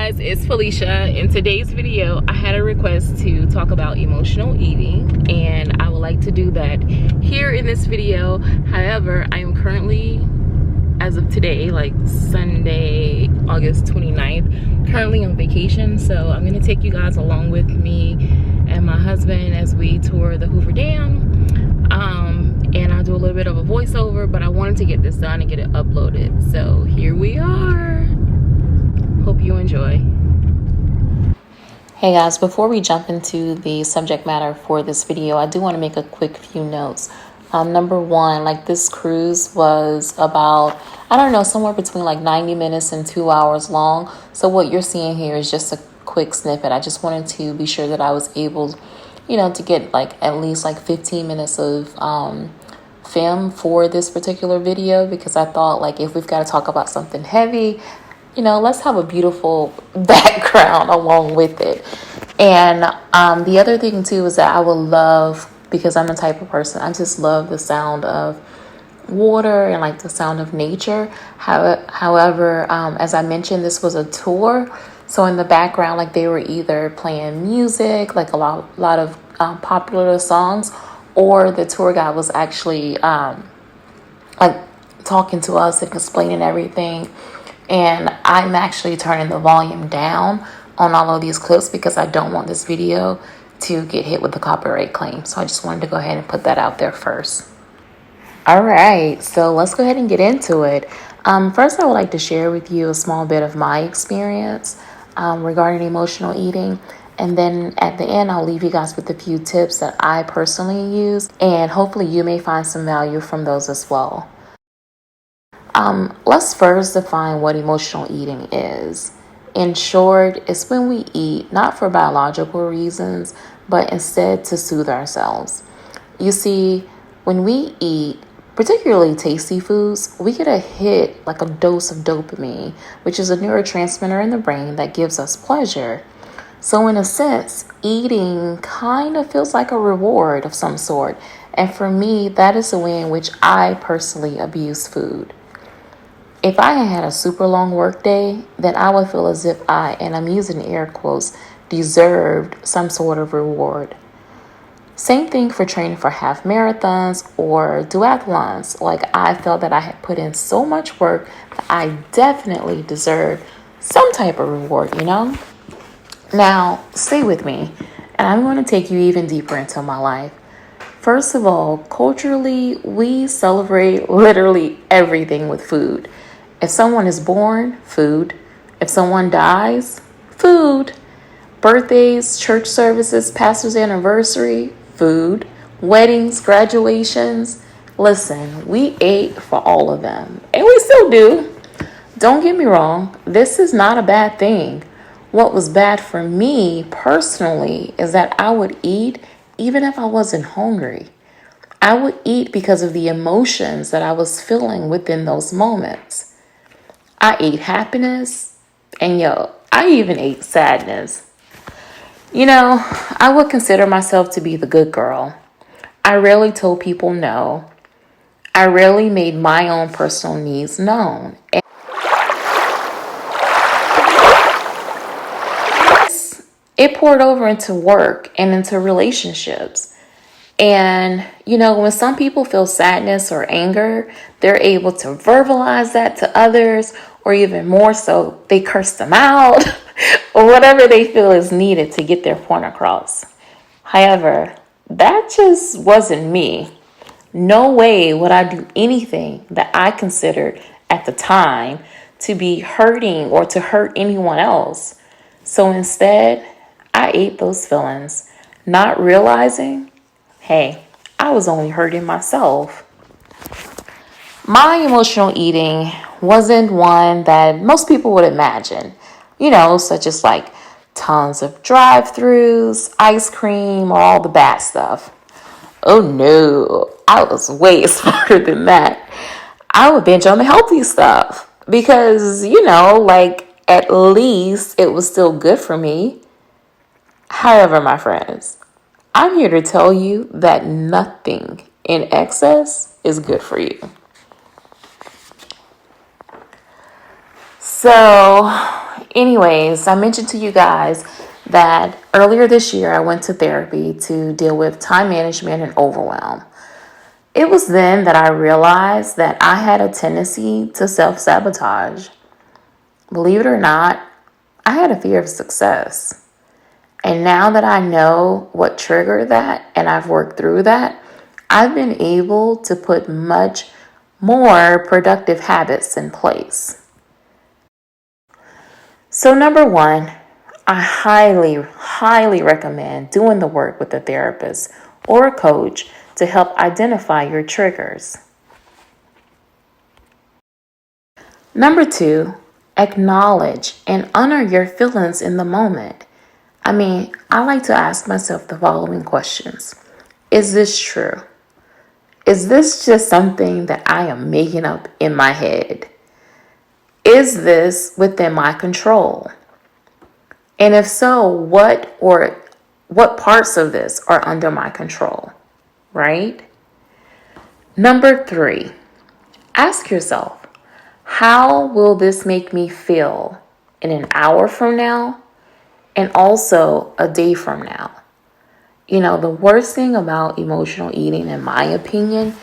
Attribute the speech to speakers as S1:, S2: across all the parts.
S1: guys, it's Felicia. In today's video, I had a request to talk about emotional eating, and I would like to do that here in this video. However, I am currently, as of today, like Sunday, August 29th, currently on vacation. So I'm gonna take you guys along with me and my husband as we tour the Hoover Dam. And I'll do a little bit of a voiceover, but I wanted to get this done and get it uploaded. So here we are. Hope you enjoy.
S2: Hey guys, before we jump into the subject matter for this video, I do want to make a quick few notes. Number one, like this cruise was about, I don't know, somewhere between like 90 minutes and 2 hours long. So what you're seeing here is just a quick snippet. I just wanted to be sure that I was able, to get like at least like 15 minutes of film for this particular video, because I thought like if we've got to talk about something heavy, let's have a beautiful background along with it. And the other thing too is that I would love, because I'm the type of person, I just love the sound of water and like the sound of nature. However, as I mentioned, this was a tour. So in the background, like they were either playing music, like a lot of popular songs, or the tour guide was actually like talking to us and explaining everything. And I'm actually turning the volume down on all of these clips because I don't want this video to get hit with the copyright claim. So I just wanted to go ahead and put that out there first. All right, so let's go ahead and get into it. First, I would like to share with you a small bit of my experience regarding emotional eating. And then at the end, I'll leave you guys with a few tips that I personally use. And hopefully you may find some value from those as well. Let's first define what emotional eating is. In short, it's when we eat not for biological reasons, but instead to soothe ourselves. You see, when we eat, particularly tasty foods, we get a hit, like a dose of dopamine, which is a neurotransmitter in the brain that gives us pleasure. So in a sense, eating kind of feels like a reward of some sort. And for me, that is the way in which I personally abuse food. If I had a super long work day, then I would feel as if I, and I'm using air quotes, deserved some sort of reward. Same thing for training for half marathons or duathlons. Like I felt that I had put in so much work that I definitely deserved some type of reward, Now, stay with me, and I'm going to take you even deeper into my life. First of all, culturally, we celebrate literally everything with food. If someone is born, food. If someone dies, food. Birthdays, church services, pastor's anniversary, food. Weddings, graduations. Listen, we ate for all of them, and we still do. Don't get me wrong, this is not a bad thing. What was bad for me personally is that I would eat even if I wasn't hungry. I would eat because of the emotions that I was feeling within those moments. I ate happiness, and I even ate sadness. I would consider myself to be the good girl. I rarely told people no. I rarely made my own personal needs known. It poured over into work and into relationships. And, when some people feel sadness or anger, they're able to verbalize that to others, or even more so, they curse them out or whatever they feel is needed to get their point across. However, that just wasn't me. No way would I do anything that I considered at the time to be hurting or to hurt anyone else. So instead, I ate those feelings, not realizing, hey, I was only hurting myself. My emotional eating wasn't one that most people would imagine, such as like tons of drive-thrus, ice cream, or all the bad stuff. Oh no, I was way smarter than that. I would binge on the healthy stuff because, at least it was still good for me. However, my friends, I'm here to tell you that nothing in excess is good for you. So Anyways, I mentioned to you guys that earlier this year I went to therapy to deal with time management and overwhelm. It was then that I realized that I had a tendency to self-sabotage. Believe it or not, I had a fear of success. And now that I know what triggered that and I've worked through that, I've been able to put much more productive habits in place. So number one, I highly recommend doing the work with a therapist or a coach to help identify your triggers. Number two, acknowledge and honor your feelings in the moment. I like to ask myself the following questions. Is this true? Is this just something that I am making up in my head? Is this within my control? And if so, what parts of this are under my control, right? Number three, ask yourself, how will this make me feel in an hour from now and also a day from now? The worst thing about emotional eating, in my opinion,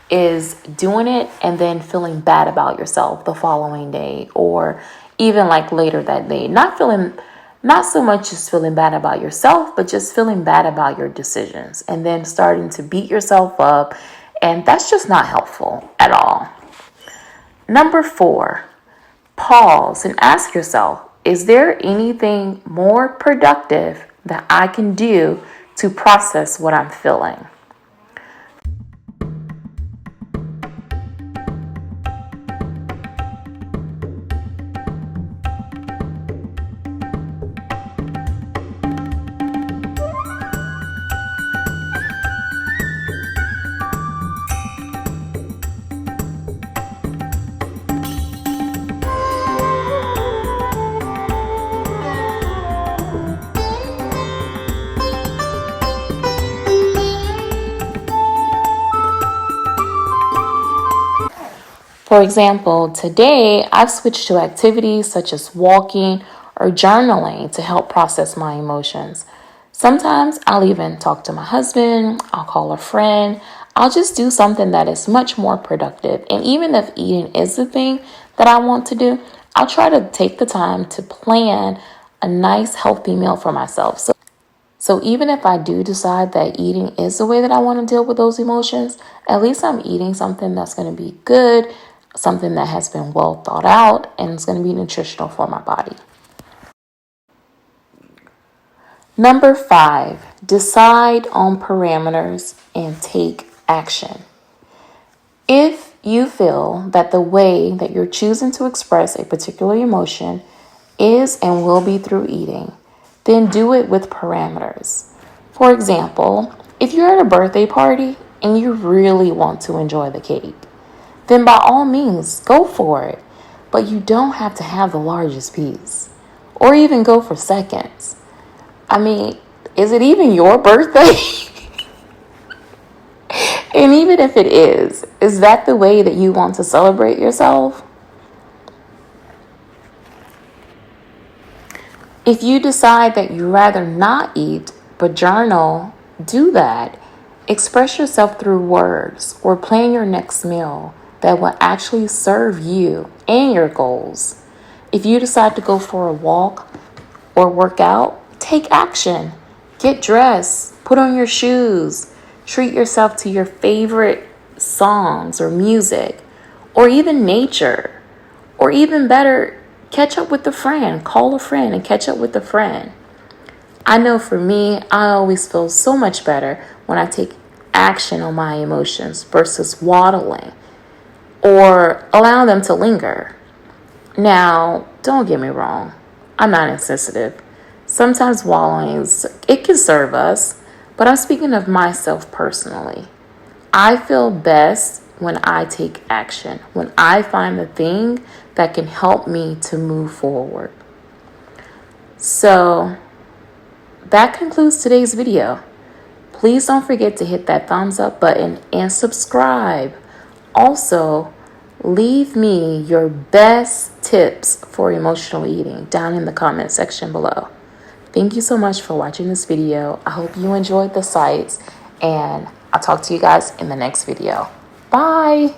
S2: is doing it and then feeling bad about yourself the following day or even like later that day. Not so much just feeling bad about yourself, but just feeling bad about your decisions and then starting to beat yourself up. And that's just not helpful at all. Number four, pause and ask yourself, is there anything more productive that I can do to process what I'm feeling? For example, today I've switched to activities such as walking or journaling to help process my emotions. Sometimes I'll even talk to my husband, I'll call a friend, I'll just do something that is much more productive. And even if eating is the thing that I want to do, I'll try to take the time to plan a nice healthy meal for myself. So even if I do decide that eating is the way that I want to deal with those emotions, at least I'm eating something that's going to be good, something that has been well thought out, and it's going to be nutritional for my body. Number five, decide on parameters and take action. If you feel that the way that you're choosing to express a particular emotion is and will be through eating, then do it with parameters. For example, if you're at a birthday party and you really want to enjoy the cake, then by all means, go for it. But you don't have to have the largest piece or even go for seconds. Is it even your birthday? And even if it is that the way that you want to celebrate yourself? If you decide that you'd rather not eat but journal, do that. Express yourself through words or plan your next meal that will actually serve you and your goals. If you decide to go for a walk or work out, take action. Get dressed, put on your shoes, treat yourself to your favorite songs or music, or even nature, or even better, catch up with a friend. Call a friend and catch up with a friend. I know for me, I always feel so much better when I take action on my emotions versus waddling or allowing them to linger. Now, don't get me wrong, I'm not insensitive. Sometimes wallowing, it can serve us, but I'm speaking of myself personally. I feel best when I take action, when I find the thing that can help me to move forward. So, that concludes today's video. Please don't forget to hit that thumbs up button and subscribe. Also, Leave me your best tips for emotional eating down in the comment section below. Thank you so much for watching this video. I hope you enjoyed the sites, and I'll talk to you guys in the next video. Bye.